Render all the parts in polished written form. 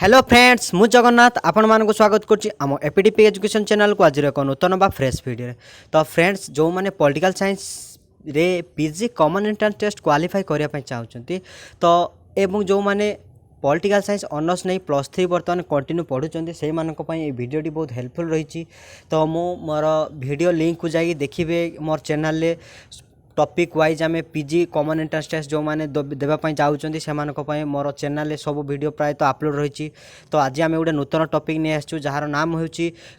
Hello friends मु जगन्नाथ आपण मानक स्वागत करछि आम एपीडीपी एजुकेशन चैनल को आज एक नूतन बा फ्रेश वीडियो। तो फ्रेंड्स जो माने पॉलिटिकल साइंस रे PG common entrance test qualify करिया पय चाहउछंती तो एवं जो माने पॉलिटिकल साइंस ऑनर्स नहीं +3 बर्तमान कंटिन्यू पढ़ुचंती से मानक पय ए वीडियोटी बहुत हेल्पफुल रही। तो मु मोर वीडियो लिंक को जाई देखिबे मोर चैनल ले टॉपिक वाइज आम पीजी कॉमन एंट्रेंस टेस्ट जो मैंने देवाई चाहते से मोर चैनल सब वीडियो प्राय तो अपलोड रही। तो आज आम गोटे नूतन टॉपिक नहीं आसचु जार नाम हो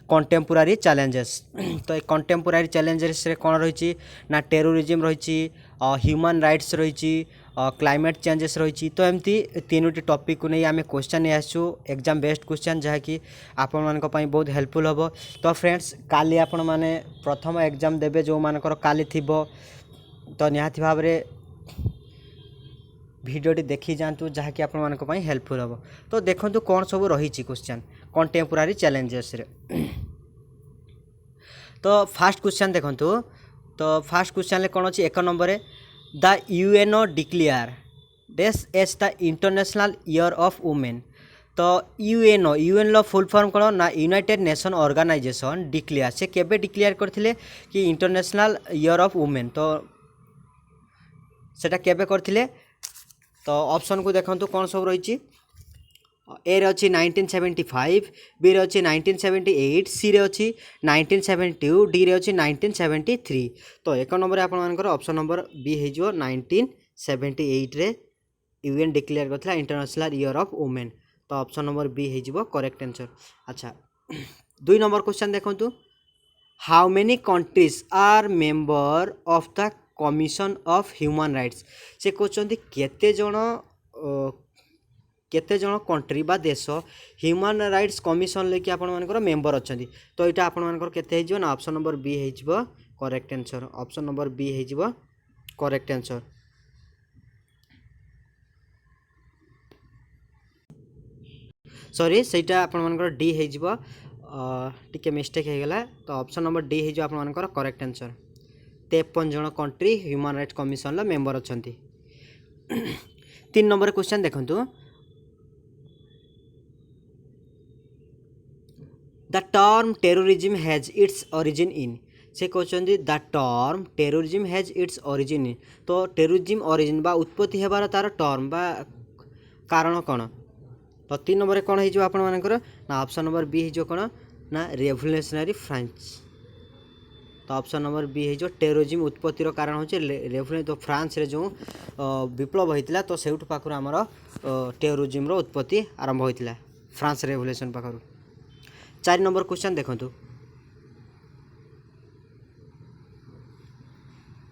कंटेम्पोरारी चैलेंजेस। तो कंटेम्पोरारी चैलेंजेस कौन रही ना टेरोरिज्म रही, ह्यूमन राइट्स रही, क्लाइमेट चेंजेस रही। तो एमती तीनोटी टॉपिक को नहीं आम क्वेश्चन नहीं आसचु एग्जाम बेस्ड क्वेश्चन जहाँकि आपण मानक पई बहुत हेल्पफुल हम। तो फ्रेंड्स काली आपण माने प्रथम एग्जाम देबे जो मानकर काली थिबो तो निहाती भाव में भिडियोटी देखी जातु जहाँकि आपण मानक पई हेल्पफुल हम। तो देखंतु कौन सब रही क्वेश्चन कंटेम्पोरारी चैलेंजेस रे। तो फास्ट क्वेश्चन देखंतु। तो फास्ट क्वेश्चन ले कौन अच्छी एक number the UNO declare this as the international year of women. तो यूएनओ यूएन फुल फॉर्म कौन ना यूनाइटेड नेशन ऑर्गेनाइजेशन डिक्लेयर से केबे डिक्लेयर करथिले कि इंटरनेशनल ईयर ऑफ वुमेन। तो सेटा केबे करथिले। तो ऑप्शन को देखंतु कौन सब रही ए रे अच्छी 1975, बी रे अच्छी 1978, सी रे अच्छी 1972, डी रे अच्छी 1973। तो एक नंबर आपण मानकर ऑप्शन नंबर बी हो 1978 रे यूएन डिक्लेयर करथिला इंटरनेशनल ईयर ऑफ वुमेन। तो ऑप्शन नंबर बी हो करेक्ट आंसर। अच्छा दुई नंबर क्वेश्चन देखंतु how many countries are member of the commission of human rights. से कहते केते जण कंट्री बा देश ह्यूमन राइट्स कमिशन लेके आपण मानकर मेंबर अच्छा। तो यहाँ आपण मानकर केते हो ना ऑप्शन नंबर बी हो correct answer. Option number B हो करेक्ट आंसर। सॉरी सेटा आपण मानकर डी हो टिके मिस्टेक हो गला। तो ऑप्शन नंबर डी हो आपण मानकर करेक्ट आंसर। 53 जन कंट्री ह्यूमन राइट्स कमिशन ला मेंबर अच्छा। 3 नंबर क्वेश्चन देखंतु the term terrorism has its origin इन। से कहते the term terrorism has its origin इन। तो टेरोरिज्म ओरिजिन बा उत्पत्ति हेबार तार टर्म बा कारण कौन। तो 3 नंबर कौन हो आपण मानकर ना ऑप्शन नंबर बी हो कौन ना रेवोल्यूशनरी फ्रांस। तो ऑप्शन नंबर बी हो टेरोरिज्म उत्पत्तिर कारण हो रेवोल्यूशन। तो फ्रांस रे जो विप्लव होता तो से पाखर आमर टेरोरिज्म उत्पत्ति आरंभ होता फ्रांस रेवोल्यूशन पाखर। 4 नंबर क्वेश्चन देखंतु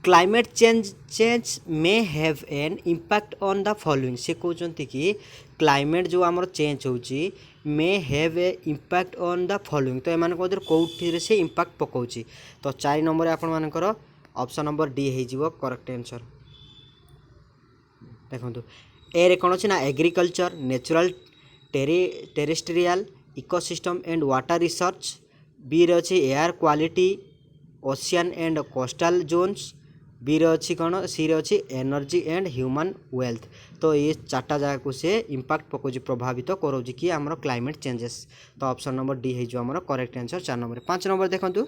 climate change may have an impact on the following. से कहते कि क्लाइमेट जो आमर चेंज होची may have a impact on the following. तो एमान को कौटी से इम्पैक्ट पकाउची। तो 4 नंबर आपण मानकर ऑप्शन नंबर डी हो करेक्ट आंसर। देखो ए रे कौन अच्छी ना agriculture, natural terrestrial ecosystem and water research, B रे अच्छी air quality, ocean and coastal zones, B रे अच्छी कौन सी रे अच्छी एनर्जी एंड ह्यूमन वेल्थ। तो ये 4टा जगह को से इम्पैक्ट पकाउची प्रभावित करोची कि आमर क्लाइमेट चेंजेस। तो ऑप्शन नंबर डी हो आमर करेक्ट आंसर 4 नंबर। 5 नंबर देखंतु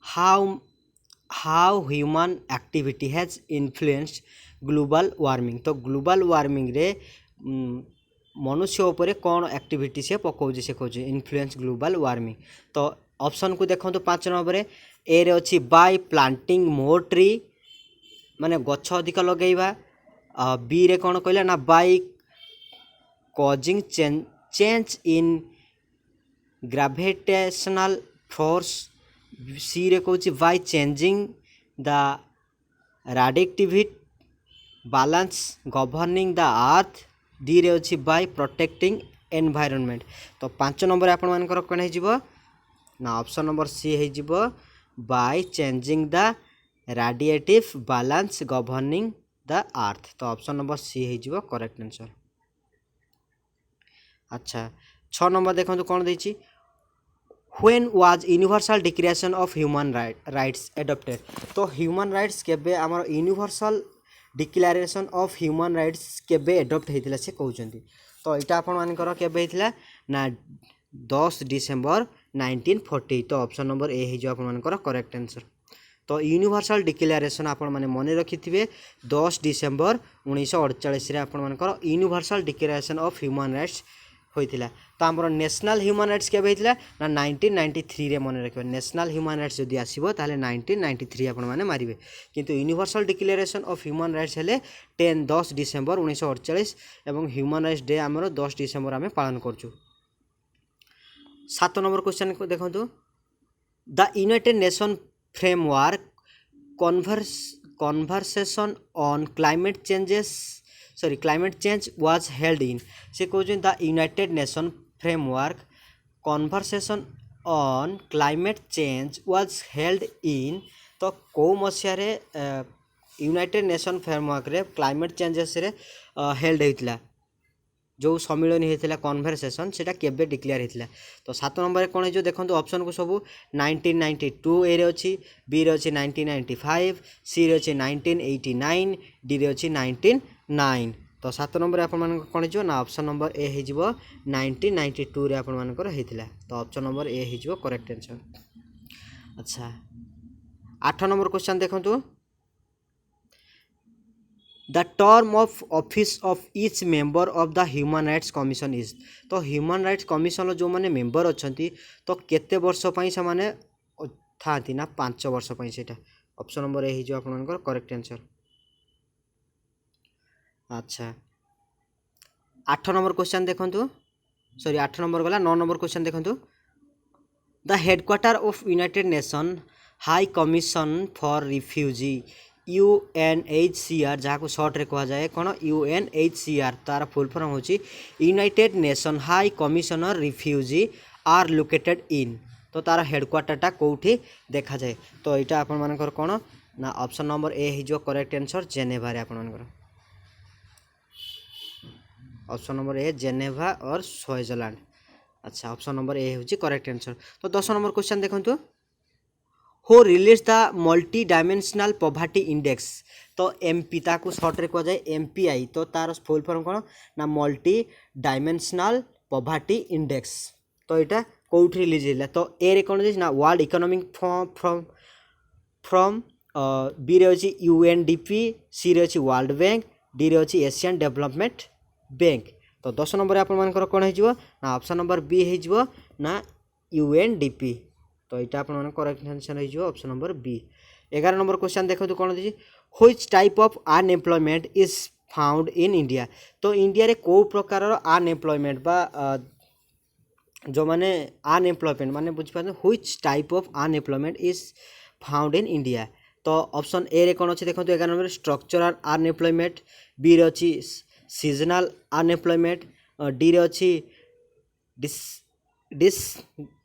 how human activity has influenced global warming. तो ग्लोबल वार्मिंग रे मनुष्य उपरे कौन एक्टिविटी से पकाउची से कहूँ इन्फ्लुएंस ग्लोबल वार्मिंग। तो ऑप्शन को देखो 5 नंबर ए रे अच्छी बाय प्लांटिंग मोर ट्री माने गछ अधिक लगेवा, बी रे कौन कहला ना by causing change in gravitational force, C रे कहूँ by changing the radiativity balance governing the earth, D रे अच्छी बाय प्रोटेक्टिंग एनवायरनमेंट। तो 5 नंबर आपण मानकर कौन हो ना ऑप्शन नंबर सी हो bye changing the radiative balance governing the अर्थ। तो ऑप्शन नंबर सी हो करेक्ट आंसर। अच्छा 6 नंबर देखो कौन देछि when was universal declaration of human rights adopted. तो ह्यूमन राइट्स केबे आमर universal declaration of human rights केबे एडप्ट होता से कहते। तो यहाँ आपर केबे होता ना 10 डिसेम्बर 1940। तो ऑप्शन नंबर ए हो आपर करेक्ट आंसर। तो यूनिवर्सल डिक्लेरेशन आपण मैंने मन रखि थे 10 डिसेम्बर 1948 आपर universal declaration of human rights होता। तो आम नेशनल ह्यूमन राइट्स केबे होता ना 1993 रे मन रखिए। नेशनल ह्यूमन राइट्स जदि आसो ताले 1993 आपण मैंने मारे। किंतु universal declaration of human rights हेले 10 डिसेम्बर 1948 एवं ह्यूमन राइट्स डे आमर 10 डिसेम्बर आम पालन करचु। 7 नंबर क्वेश्चन को देखो। The United nation framework conversation on climate change was held in. से कहते the United nation framework conversation on climate change was held in. तो कौ मसीह यूनाइटेड नेशन फ्रेमवर्क रे क्लाइमेट चेंजेस रे हेल्ड होता जो सम्मिलन होता कन्वर्सेशन से केबे डिक्लेयर होता। तो 7 नंबर कौन हो देखो ऑप्शन को सब 1992 ए रे अच्छी, बी रे अच्छी 1995, सी रे अच्छी 1989, डी रे अच्छी 1999। तो 7 नंबर आपण कौन हो ना ऑप्शन नंबर ए हो 1992 रे आपण होता। तो ऑप्शन नंबर ए हो करेक्ट आंसर। अच्छा 8 नंबर क्वेश्चन देखो। The term of office of each member of the human rights commission is. तो ह्यूमन राइट्स कमिशन जो मैंने मेंबर अच्छा तो केते वर्ष से माने था ना 5 वर्ष से। ऑप्शन नंबर ए हो आप करेक्ट आंसर। अच्छा 8 नंबर क्वेश्चन देखो। सॉरी 8 नंबर गला 9 नंबर क्वेश्चन देखो। The headquarter of United nation high commission for refugee UNHCR जहाँ को सर्ट रे कहा जाए कौन UNHCR तार फुल फॉर्म होची united nation high commissioner refugee are located in. तो तार हेडक्वार्टरटा कौटी देखा जाए। तो यहाँ आपण मानकर कौन ना ऑप्शन नंबर ए हो करेक्ट आंसर जेनेभा रे आपण मानकर। ऑप्शन नंबर ए जेनेभा और स्विट्जरलैंड। अच्छा ऑप्शन नंबर ए हो करेक्ट आंसर। तो 10 नंबर क्वेश्चन देखो। हो release the multi dimensional poverty index. तो एमपी ताकू सर्ट रे कह जाए MPI। तो तार फुल फॉर्म कौन ना मल्टी डायमेंशनल पॉवर्टी इंडेक्स। तो यहाँ कौट रिलीज है। तो ए रे कौन ना वर्ल्ड इकोनॉमिक फ्रॉम बी रे अच्छी UNDP, सी रे अच्छी वर्ल्ड बैंक, डी रे अच्छी एशियन डेवलपमेंट बैंक। तो 10 नंबर आपर कौन हो ना ऑप्शन नंबर बी हो ना UNDP। तो यहाँ आप करेक्ट आंसर हो option number B. 11 number question देखो तो कौन देखिए which type of unemployment is found in India. तो इंडिया रे को प्रकार अनएम्प्लॉयमेंट बा जो माने अनएम्प्लॉयमेंट माने बुझिपारे which type of unemployment is found in India. तो ऑप्शन ए रे कौन अच्छे देखो 11 नंबर स्ट्रक्चरल अनएम्प्लॉयमेंट, बी रे अच्छी सीजनल अनएम्प्लॉयमेंट, डी रे अच्छी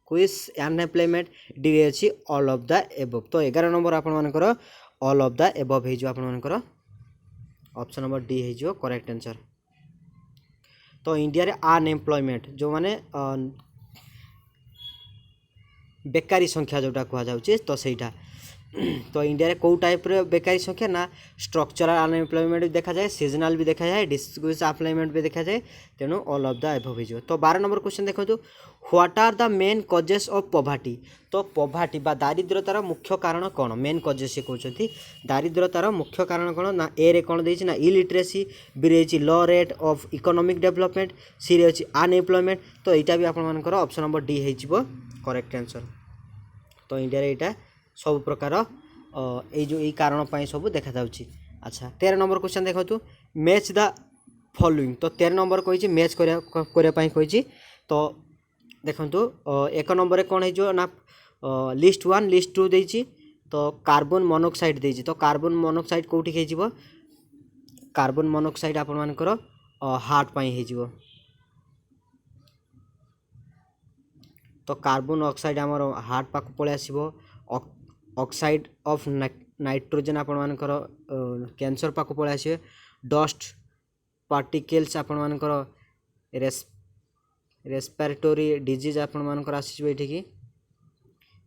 क्विज अनएम्प्लॉयमेंट, डी रे अच्छी ऑल ऑफ द एबव। तो 11 नंबर आपर ऑल ऑफ द एबव हो ऑप्शन नंबर डी हो करेक्ट आंसर। तो इंडिया रे अनएम्प्लॉयमेंट जो माने बेकारी संख्या जोटा कह जाउचे तो सेटा। तो इंडिया रे को टाइप रे बेकारी संख्या ना स्ट्रक्चरल अनएम्प्लॉयमेंट भी देखा जाए, सीजनल भी देखा जाए, डिस्क्रिज अनएम्प्लॉयमेंट भी देखा जाए। तेणु ऑल ऑफ द एबव हो। तो 12 नंबर क्वेश्चन देखो तो what are the main causes of poverty. तो पॉवर्टी बा दारिद्रतार मुख्य कारण कौन मेन कजेस से कहते दारिद्रतार मुख्य कारण कौन ना ए रे कौन देछि ना इलिटरेसी, बी रे अछि लो रेट ऑफ इकोनॉमिक डेवलपमेंट, सी रे अछि अनएम्प्लॉयमेंट। तो यहाँ भी आपर ऑप्शन नंबर डी हो करेक्ट आंसर। तो इंडिया रे यहाँ सब प्रकार ये कारण पाई सब देखा जाउछि। अच्छा 13 नंबर क्वेश्चन देखो तो मैच द फॉलोइंग। तो 13 नंबर कही मैच कही। तो देखो 1 नंबर कौन हो ना लिस्ट 1 लिस्ट 2 देछि। तो कार्बन मोनोक्साइड देछि। तो कार्बन मोनोक्साइड कौटी हो कार्बन मोनोक्साइड आपण मानकर हार्ट पाई हो। तो कार्बन ऑक्साइड आमर हार्ट पाक पळे आसीबो। ऑक्साइड ऑफ नाइट्रोजन आपण मानकर कैंसर पाक पळे आसीबे। डस्ट पार्टिकल्स आपण मानकर रेस्पिरेटरी डिजीज आपण मानकर आसीबो एठिकी।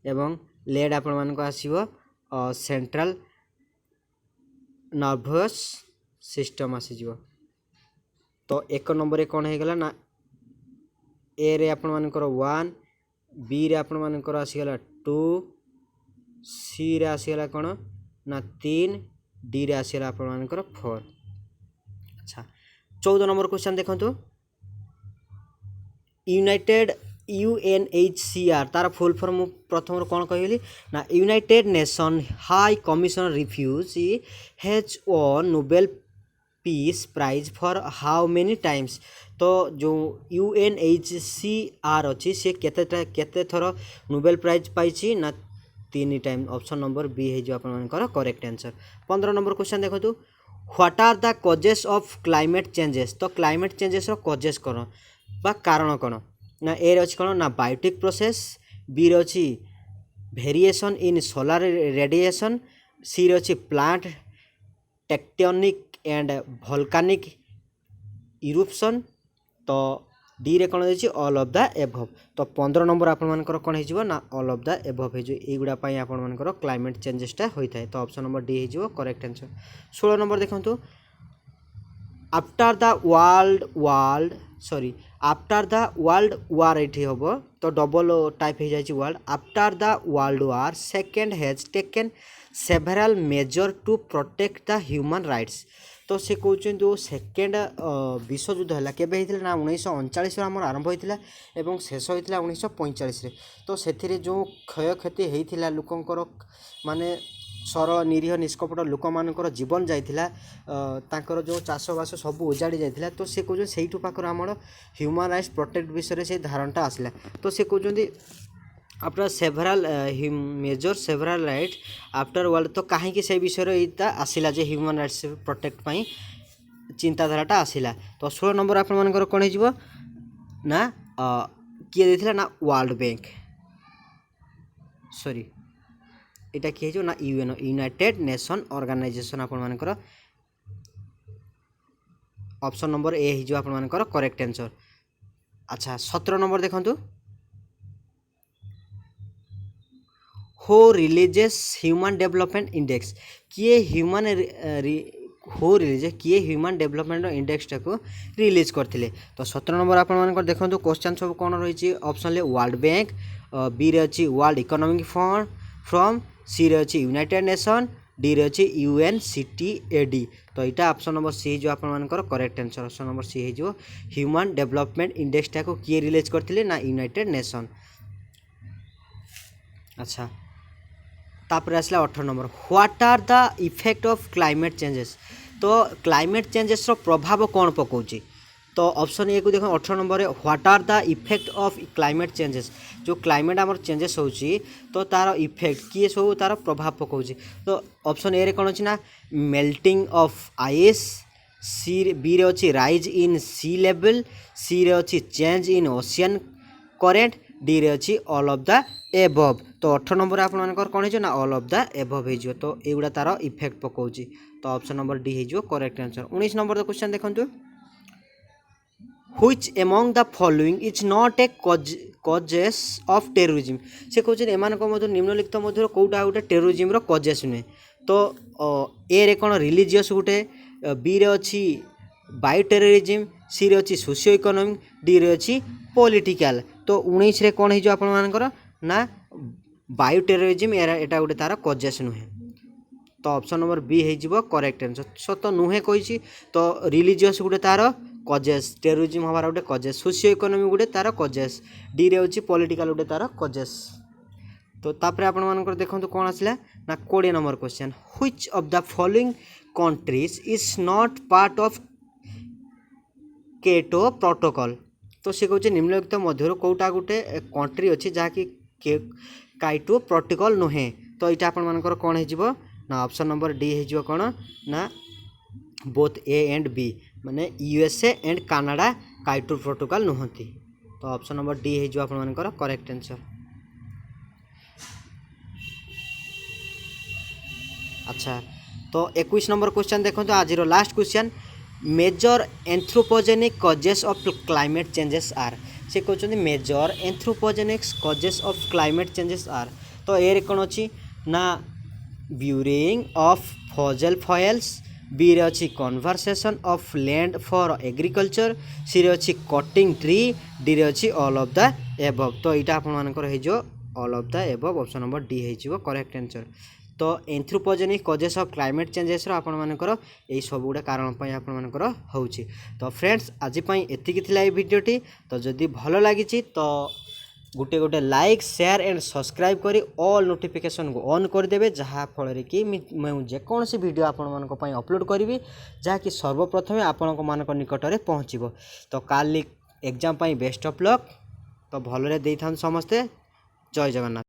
एवं लेड आपण मानकर आसीबो सेंट्रल नर्वस सिस्टम आसीଯିବ। तो 1 नंबर कौन हो गला ना ए रे आपण मानकर 1, बी रे आपण मानकर आसीगला 2, सी रे आसीगला कौन ना 3, डी रे आसीगला आपण मानकर 4। अच्छा 14 नंबर क्वेश्चन देखंतु यूनाइटेड UNHCR तार फुल फॉर्म प्रथम कौन कहली ना united nation high commission refugee has won Nobel peace prize for how many times. तो जो UNHCR अच्छी सी केते थर नोबेल प्राइज पाई ना 3 टाइम। ऑप्शन नंबर बी है जो आपनकर करेक्ट आंसर। 15 नंबर क्वेश्चन देखो what are the causes of climate changes. तो क्लाइमेट चेंजेस कजेस कौन बा कारण कौन ना ए रे कौन ना बायोटिक प्रोसेस, बी रे अच्छी वेरिएशन इन सोलार रेडिएशन, सी रे अच्छी प्लांट टेक्टोनिक एंड वोल्केनिक इरुप्शन, तो डी रे कौन है ऑल ऑफ द एबव। तो 15 नंबर आपर कौन हो ना ऑल ऑफ द एबव हो युवा आपर क्लाइमेट चेंजेसटा होता है। तो ऑप्शन नंबर डी हो करेक्ट आंसर। 16 नंबर देखो आफ्टर द वर्ल्ड वार ये हम तो डबल टाइप हो जाए world. After the world war second has taken several measure to protect the human rights. तो से कहते जो सेकेंड विश्वयुद्ध है केबे होता ना 1939 आम आरंभ होता है शेष होता 1945। तो से जो क्षय क्षति होता लोकंर माने सरल निरीह निष्कपट लोक मानकर जीवन जाइथिला जो चाषबास सब उजाड़ी जाइथिला। तो से कहते से पाखर आम ह्यूमन राइट्स प्रोटेक्ट विषय से धारणाटा आसला। तो से कहते after several measure several right after world. तो कहीं से विषय आसला जे ह्यूमन राइट्स प्रोटेक्ट पाई चिंताधाराटा आसला। तो 16 नंबर आपर कौन हो ना किए देथिला ना वर्ल्ड बैंक सॉरी इटा किए जो ना यूएनओ यूनाइटेड नेशन ऑर्गेनाइजेशन आपर ऑप्शन नंबर ए हो आपर करेक्ट आंसर। अच्छा 17 नंबर देखंतु हो रिलीजेस ह्यूमन डेवलपमेंट इंडेक्स किए ह्यूमन किए ह्यूमन डेवलपमेंट इंडेक्स टाको रिलीज करथिले। तो 17 नंबर आपर देखंतु क्वेश्चन सब कौन रही ऑप्शन ले वर्ल्ड बैंक, बी रे अच्छी वर्ल्ड इकोनॉमिक फ्रॉम, सी रे अच्छी यूनाइटेड नेशन, डी रे अच्छी UNCTAD। तो यहाँ ऑप्शन नंबर सी जो आपर correct answer. Option number C हो ह्यूमन डेवलपमेंट इंडेक्स टाको किए रिलीज करथिले ना यूनाइटेड नेशन। अच्छा तापर आसला 18 number what are the effect of climate changes. तो क्लाइमेट चेंजेस रो प्रभाव कौन पकाउची। तो ऑप्शन ए को देखो 18 number what are the effect of climate changes. जो क्लाइमेट आमर चेंजेस होची तो तार इफेक्ट किए सब तार प्रभाव पकाउची। तो ऑप्शन ए रे कौन अच्छी ना melting of ice, C B रे अच्छी rise in sea level, C रे अच्छी change in ocean current, D रे अच्छी ऑल ऑफ द एबव। तो 18 नंबर आपर कौन हो ना ऑल ऑफ द एबव हो। तो युवा तार इफेक्ट पकाउची। तो ऑप्शन नंबर डी हो करेक्ट आंसर। 19 नंबर क्वेश्चन देखंतु which among the following is not a causes of terrorism. से कहते एमानक मध्य निम्नलिखित मध्य कौटा गोटे टेररिज्म रो कजेस नुहे। तो ए रे कौन रिलीजियस गोटे, बी रे अच्छी बायो टेररिज्म, सी रे अच्छी सोशियो इकोनॉमिक, डी रे अच्छी पॉलिटिकल। तो 19 रे कौन हो आपर ना बायो टेररिज्म एटा गोटे तार कजेस नुहे। तो ऑप्शन नंबर बी हो करेक्ट आंसर। सत नुहे कही तो रिलीजियस गोटे तार कजेस, टेररिज्म हमारा गोटे कजेस, सोशियो इकोनॉमिक गोटे तार कजेस, डी रे अच्छी पॉलिटिकल गोटे तार कजेस। तो तापर आपण देखो कौन आसला ना 20 number question which of the following countries is not part of Kyoto protocol. तो से कहते निम्नलिखित मध्य कौटा गोटे कंट्री अच्छी जहाँकि काइटो प्रोटोकॉल नुहे। तो यहाँ आपर कौन हो ना ऑप्शन नंबर डी हो कौन ना बोथ ए एंड बी माने USA and Canada Kyoto protocol नुहति। तो ऑप्शन नंबर डी हो आपर करेक्ट आंसर। अच्छा तो 21 नंबर क्वेश्चन देखो तो आज last question major anthropogenic causes of climate changes are. से कहते major anthropogenic causes of climate changes are. तो ए कौन अच्छी ना burning of fossil fuels, B रे अच्छी conversation of land for agriculture, C रे अच्छी कटिंग ट्री, डी रे अच्छी ऑल ऑफ द एबव। तो यहाँ आप all of the above option number D हो करेक्ट आंसर। तो anthropogenic causes of climate changes आपंकर यही सब गुड़ा कारण आपंकर होची। तो फ्रेंड्स आज एतिकी थिला ये वीडियोटी। तो जदि भल लगी तो गोटे गोटे लाइक शेयर एंड सब्सक्राइब करी ऑल नोटिफिकेशन को ऑन करदेवे, जहाँफल कि मैं जेकोसी वीडियो आपण अपलोड करी जहाँकि सर्वप्रथमे आपण मान निकट में पहुँचब। तो काली एग्जाम बेस्ट ऑफ लक। तो भलरे दे था समस्ते। जय जगन्नाथ।